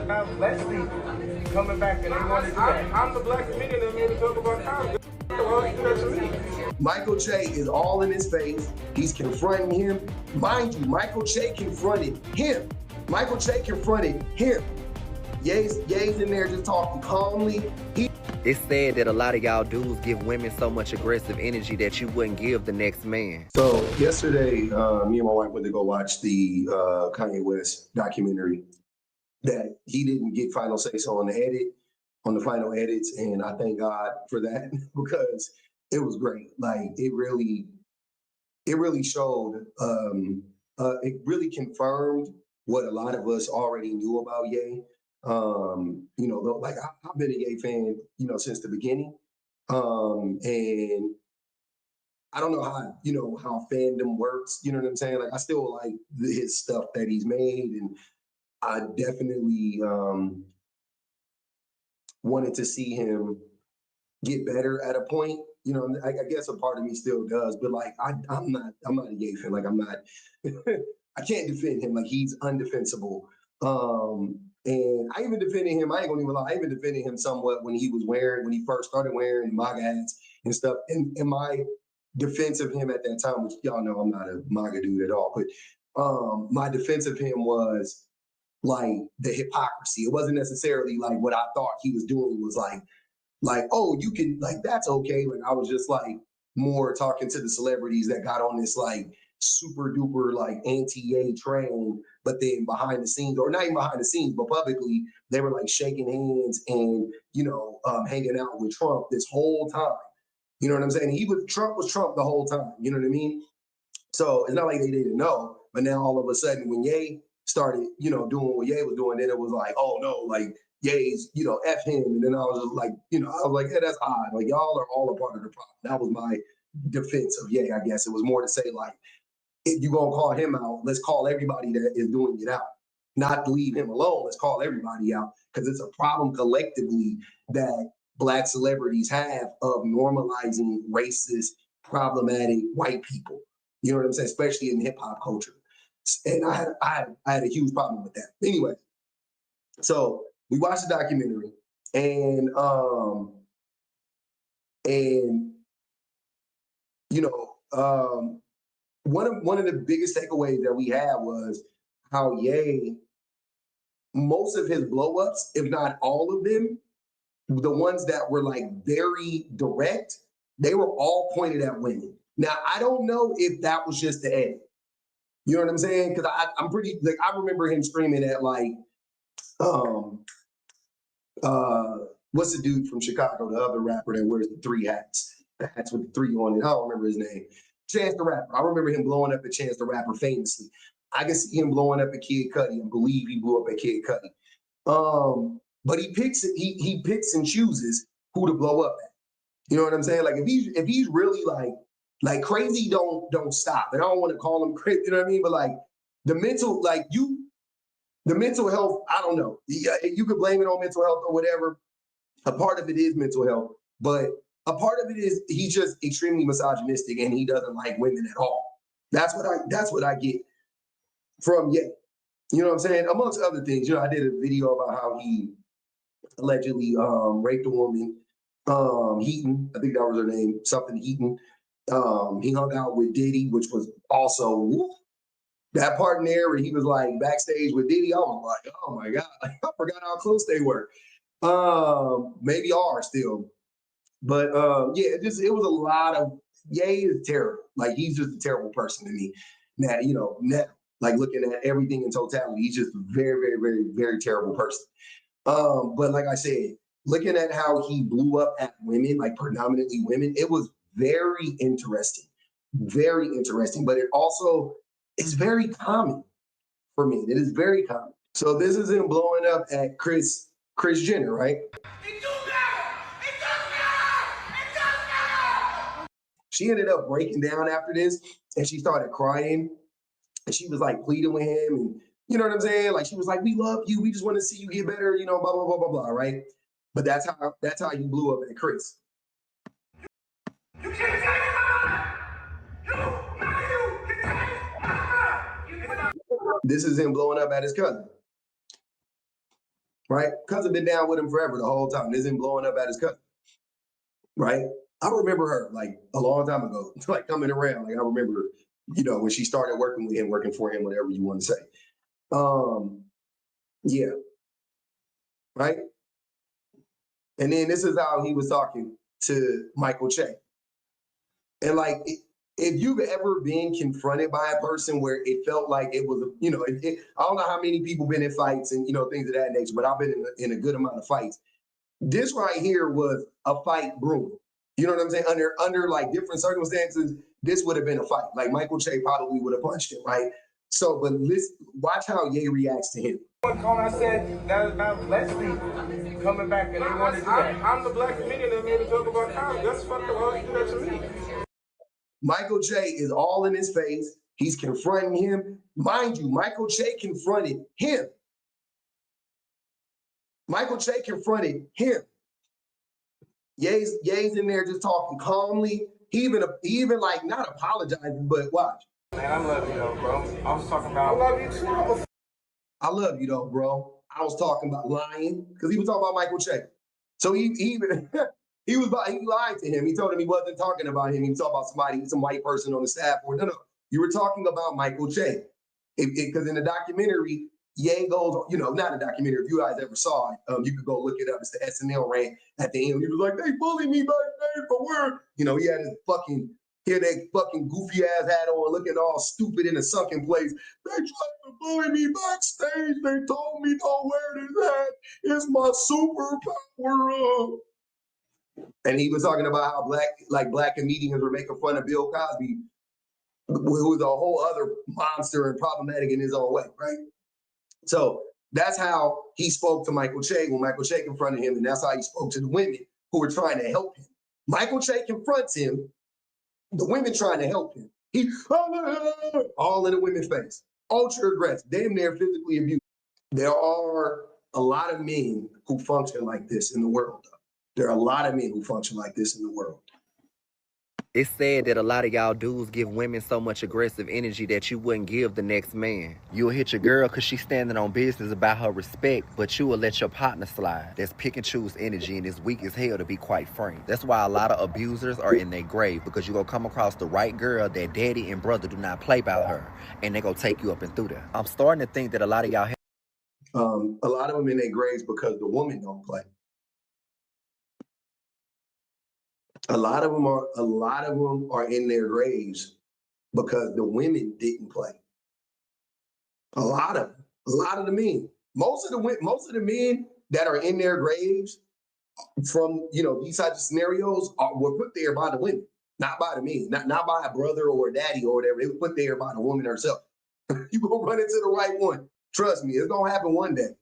now black people coming back and they want to do that. I'm the black comedian that's here to talk about comedy. Well, you do that to me. Michael Che is all in his face. He's confronting him. Mind you, Michael Che confronted him. Michael Che confronted him. Ye's in there just talking calmly. It's said that a lot of y'all dudes give women so much aggressive energy that you wouldn't give the next man. So yesterday, me and my wife went to go watch the Kanye West documentary that he didn't get final say-so on the final edits. And I thank God for that because it was great. Like it really showed, it really confirmed what a lot of us already knew about Ye. You know, like I've been a Ye fan, you know, since the beginning. And I don't know how, you know, how fandom works, you know what I'm saying? Like I still like his stuff that he's made, and I definitely wanted to see him get better at a point. You know, I guess a part of me still does, but like I'm not a Ye fan. Like I'm not I can't defend him. Like he's undefensible. And I even defended him. I ain't gonna even lie. I even defended him somewhat when he first started wearing MAGA hats and stuff. And my defense of him at that time, which y'all know I'm not a MAGA dude at all, but my defense of him was like the hypocrisy. It wasn't necessarily like what I thought he was doing was like, oh, you can, like, that's okay. Like, I was just like more talking to the celebrities that got on this like super duper like anti-Ye train, but then behind the scenes, or not even behind the scenes, but publicly, they were like shaking hands and, you know, hanging out with Trump this whole time. You know what I'm saying? Trump was Trump the whole time. You know what I mean? So it's not like they didn't know, but now all of a sudden when Ye started, you know, doing what Ye was doing, then it was like, oh no, like Ye's, you know, F him. And then I was just like, you know, I was like, yeah, that's odd. Like y'all are all a part of the problem. That was my defense of Ye, I guess. It was more to say like, if you're gonna call him out, let's call everybody that is doing it out. Not leave him alone, let's call everybody out. Because it's a problem collectively that Black celebrities have of normalizing racist, problematic white people. You know what I'm saying? Especially in hip hop culture. And I had a huge problem with that. Anyway, so we watched the documentary, and you know, one of the biggest takeaways that we had was how Ye, most of his blowups, if not all of them, the ones that were like very direct, they were all pointed at women. Now I don't know if that was just the edit. You know what I'm saying? Because I'm pretty like I remember him screaming at like what's the dude from Chicago, the other rapper that wears the three hats, the hats with the three on it. I don't remember his name. Chance the Rapper. I remember him blowing up at Chance the Rapper famously. I can see him blowing up at Kid Cudi and believe he blew up at Kid Cudi. But he picks and chooses who to blow up at. You know what I'm saying? Like if he's really like crazy, don't stop. And I don't want to call him crazy, you know what I mean? But like the mental health, I don't know. You could blame it on mental health or whatever. A part of it is mental health, but a part of it is he's just extremely misogynistic and he doesn't like women at all. That's what I get from Ye. You know what I'm saying? Amongst other things, you know, I did a video about how he allegedly raped a woman, Heaton. I think that was her name, something Heaton. He hung out with Diddy, which was also whoop, that part in there where he was like backstage with Diddy. I was like, oh my God, I forgot how close they were. Maybe are still. But yeah, it was a lot of Ye is terrible. Like he's just a terrible person to me. Now, you know, now like looking at everything in totality, he's just a very, very, very, very terrible person. But like I said, looking at how he blew up at women, like predominantly women, it was very interesting. Very interesting. But it also is very common for me. It is very common. So this is him blowing up at Kris Jenner, right? She ended up breaking down after this and she started crying and she was like pleading with him and you know what I'm saying? Like she was like, we love you. We just want to see you get better, you know, blah, blah, blah, blah, blah, right? But that's how you blew up at Kris. You can't take This is him blowing up at his cousin. right? Cousin been down with him forever the whole time. Isn't blowing up at his cousin, right? I remember her like a long time ago, like coming around. Like I remember, when she started working with him, working for him, whatever you want to say. Yeah, right. And then this is how he was talking to Michael Che. And like, if you've ever been confronted by a person where it felt like it was, I don't know how many people been in fights and things of that nature, but I've been in a good amount of fights. This right here was a fight brewing. You know what I'm saying? Under like different circumstances, this would have been a fight. Like Michael Che probably would have punched him, right? So, but listen, watch how Ye reacts to him. When I said that about Leslie coming back and they want to do that. I'm the black comedian that made me talk about comedy. That's fucked up. Why you do that to me? Michael Che is all in his face. He's confronting him. Mind you, Michael Che confronted him. Michael Che confronted him. Ye's in there just talking calmly. He even like not apologizing, but watch. Man, I love you though, bro. I was talking about. I love you too. I love you though, bro. I was talking about lying because he was talking about Michael Che. So he even he lied to him. He told him he wasn't talking about him. He was talking about some white person on the staff. Or no, you were talking about Michael Che. Because in the documentary, Ye goes, not a documentary. If you guys ever saw it, you could go look it up. It's the SNL rant at the end. He was like, they bullied me backstage for work. He had that fucking goofy ass hat on, looking all stupid in a sunken place. They tried to bully me backstage. They told me don't wear this hat. It's my superpower. And he was talking about how black comedians were making fun of Bill Cosby, who was a whole other monster and problematic in his own way, right? So that's how he spoke to Michael Che when Michael Che confronted him, and that's how he spoke to the women who were trying to help him. Michael Che confronts him, the women trying to help him. He all in the women's face, ultra aggressive, damn near physically abusive. There are a lot of men who function like this in the world, though. There are a lot of men who function like this in the world. It's sad that a lot of y'all dudes give women so much aggressive energy that you wouldn't give the next man. You'll hit your girl because she's standing on business about her respect, but you will let your partner slide. That's pick and choose energy and it's weak as hell, to be quite frank. That's why a lot of abusers are in their grave, because you're going to come across the right girl that daddy and brother do not play about her, and they're going to take you up and through there. I'm starting to think that a lot of y'all a lot of them in their graves because the woman don't play. A lot of them are in their graves because the women didn't play. A lot of the men. Most of the men that are in their graves from these types of scenarios were put there by the women, not by the men, not by a brother or a daddy or whatever. They were put there by the woman herself. You gonna run into the right one. Trust me, it's gonna happen one day.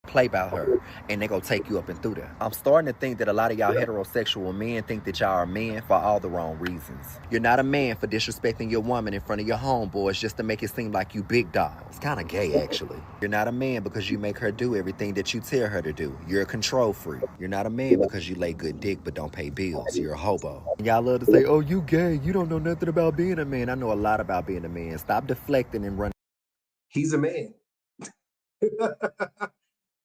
play about her, and they gonna take you up and through there. I'm starting to think that a lot of y'all heterosexual men think that y'all are men for all the wrong reasons. You're not a man for disrespecting your woman in front of your homeboys just to make it seem like you big dog. It's kind of gay, actually. You're not a man because you make her do everything that you tell her to do. You're a control freak. You're not a man because you lay good dick but don't pay bills. You're a hobo. And y'all love to say, oh, you gay. You don't know nothing about being a man. I know a lot about being a man. Stop deflecting and running. He's a man.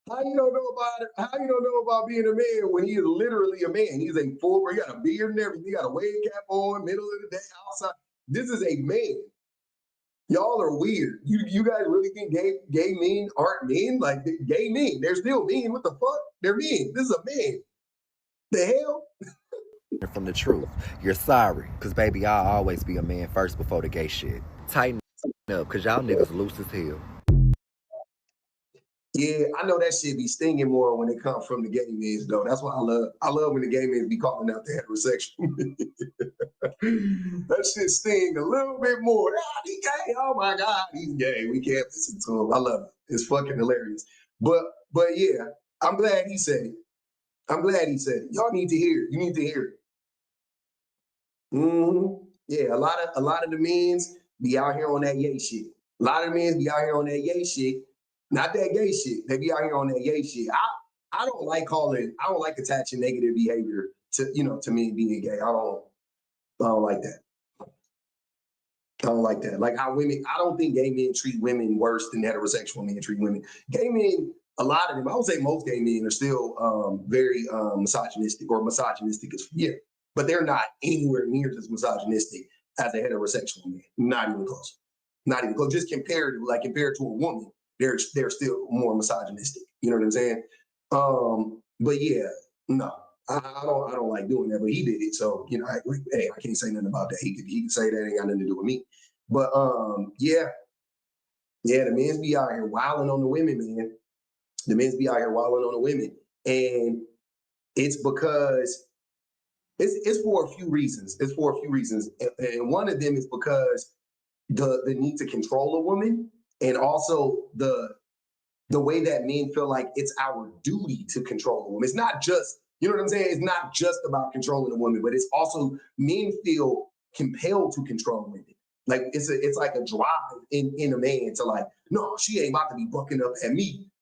How you don't know about it? How you don't know about being a man when he is literally a man? He's a full, he got a beard and everything. He got a wave cap on, middle of the day, outside. This is a man. Y'all are weird. You guys really think gay men aren't men? Like gay men, they're still men. What the fuck? They're men. This is a man. The hell? From the truth. You're sorry. Because, baby, I'll always be a man first before the gay shit. Tighten up, because y'all niggas loose as hell. Yeah, I know that shit be stinging more when it comes from the gay men, though. That's why I love when the gay men be calling out the heterosexual. That shit sting a little bit more. Ah, he gay. Oh my God, he's gay. We can't listen to him. I love it. It's fucking hilarious. But yeah, I'm glad he said it. I'm glad he said it. Y'all need to hear it. You need to hear it. Yeah, a lot of the men's be out here on that yay shit. A lot of the men's be out here on that yay shit. Not that gay shit. They be out here on that gay shit. I don't like attaching negative behavior to me being gay. I don't like that. I don't like that. Like how women, I don't think gay men treat women worse than heterosexual men treat women. Gay men a lot of them, I would say most gay men are still very misogynistic yeah, but they're not anywhere near as misogynistic as a heterosexual man. Not even close. Not even close. Just compared to a woman, they're still more misogynistic. You know what I'm saying? But yeah, no, I don't like doing that. But he did it, so you know, I can't say nothing about that. He could say that ain't got nothing to do with me. But yeah, the men's be out here wilding on the women, man. The men's be out here wilding on the women, and it's because it's for a few reasons. It's for a few reasons, and one of them is because the need to control a woman, and also the way that men feel like it's our duty to control a woman. It's not just, you know what I'm saying? It's not just about controlling a woman, but it's also men feel compelled to control women. Like it's like a drive in a man to like, no, she ain't about to be bucking up at me.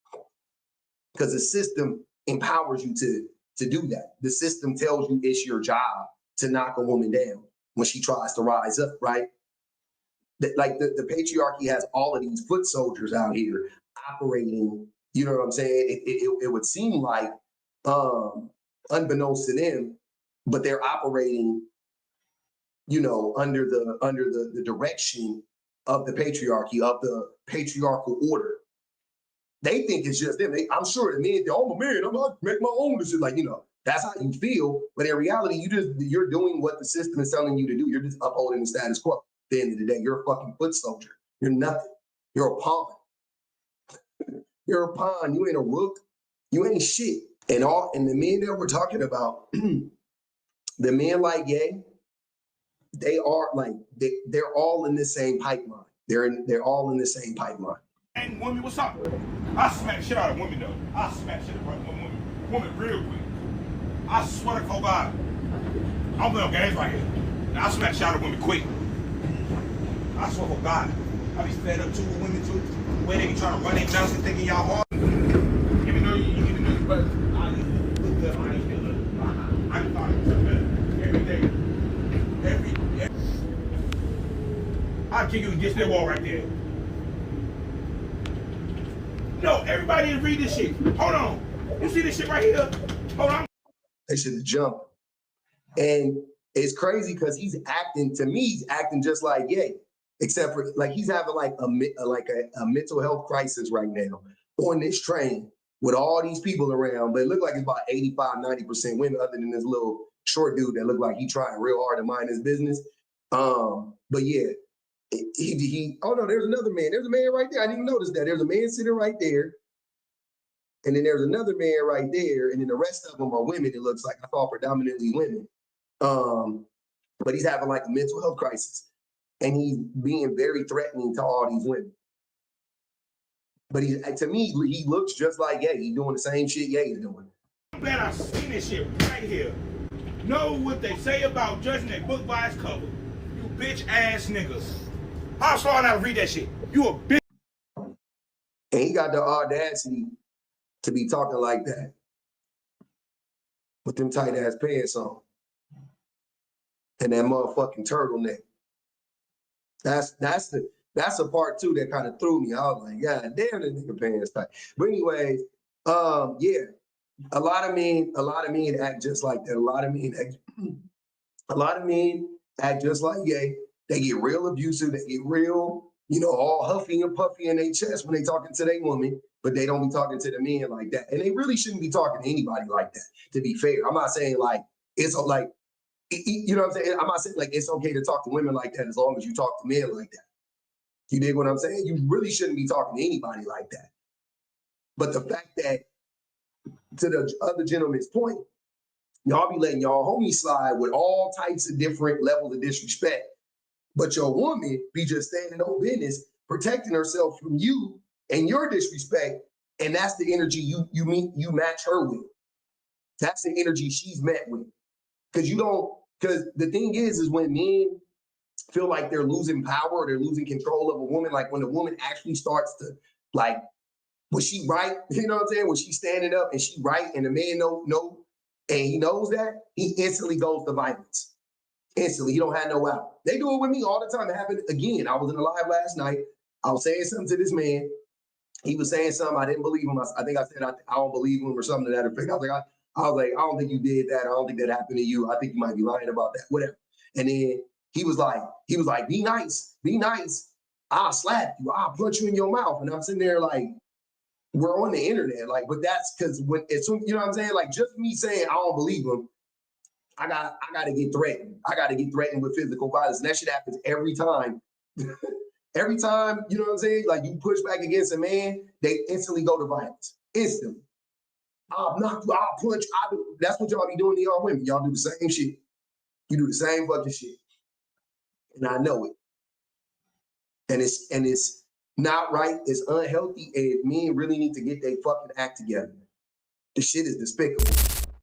Because the system empowers you to do that. The system tells you it's your job to knock a woman down when she tries to rise up, right? The patriarchy has all of these foot soldiers out here operating, you know what I'm saying? It would seem like, unbeknownst to them, but they're operating, you know, under the direction of the patriarchy, of the patriarchal order. They think it's just them. I'm sure the men, I'm a man, I'm gonna make my own decision. Like, you know, that's how you feel. But in reality, you're doing what the system is telling you to do. You're just upholding the status quo. At the end of the day, you're a fucking foot soldier. You're nothing. You're a pawn. You're a pawn. You ain't a rook. You ain't shit. And the men that we're talking about, the men like Ye, they are like they're all in the same pipeline. They're all in the same pipeline. And woman, what's up? I smack shit out of women though. I smack shit out of woman real quick. I swear to God, I'm playing games right here. Now I smack shit out of women quick. I swear to God, I be fed up too with women too. The way they be trying to run their mouths and thinking y'all hard. Even though you but I look good, I ain't feel good. I thought it was better every day. Every I'll kick you against that wall right there. No, everybody didn't read this shit. Hold on. You see this shit right here? Hold on. They should have jumped. And it's crazy because he's acting just like Ye, except for like he's having like a mental health crisis right now on this train with all these people around. But it looked like it's about 85-90% women, other than this little short dude that looked like he trying real hard to mind his business. But yeah, oh no, there's another man. There's a man right there. I didn't even notice that. There's a man sitting right there. And then there's another man right there. And then the rest of them are women, it looks like. I thought predominantly women. But he's having like a mental health crisis. And he's being very threatening to all these women. But to me, he looks just like Ye. He's doing the same shit Ye is doing. I'm glad I seen this shit right here. Know what they say about judging a book by its cover. You bitch ass niggas. How far now to read that shit? You a bitch. And he got the audacity to be talking like that with them tight ass pants on and that motherfucking turtleneck. That's the part too that kind of threw me. I was like, God damn, this nigga pants tight. But anyways, yeah, a lot of men act just like that. A lot of men act just like Ye. They get real abusive. They get real, you know, all huffy and puffy in their chest when they talking to their woman, but they don't be talking to the men like that. And they really shouldn't be talking to anybody like that, to be fair. I'm not saying like, it's like, you know what I'm saying? I'm not saying like it's okay to talk to women like that as long as you talk to men like that. You dig what I'm saying? You really shouldn't be talking to anybody like that. But the fact that, to the other gentleman's point, y'all be letting y'all homies slide with all types of different levels of disrespect. But your woman be just standing on business, protecting herself from you and your disrespect. And that's the energy you match her with. That's the energy she's met with. Because the thing is when men feel like they're losing power or they're losing control of a woman, like when the woman actually starts to like, was she right? You know what I'm saying? When she's standing up and she right and the man no, and he knows that, he instantly goes to violence. Instantly, he don't have no out. They do it with me all the time. It happened again. I was in the live last night. I was saying something to this man, he was saying something. I didn't believe him. I think I said, I don't believe him or something to that effect. I was like, I don't think you did that. I don't think that happened to you. I think you might be lying about that, whatever. And then he was like, be nice, be nice. I'll slap you. I'll punch you in your mouth. And I'm sitting there like, we're on the internet. Like, but that's because as soon, you know what I'm saying? Like, just me saying I don't believe him, I gotta get threatened. I gotta get threatened with physical violence. And that shit happens every time. Every time, you know what I'm saying? Like you push back against a man, they instantly go to violence. Instantly. I'll knock you, I'll punch. That's what y'all be doing to y'all women. Y'all do the same shit. You do the same fucking shit. And I know it. And it's not right. It's unhealthy. And men really need to get their fucking act together. The shit is despicable.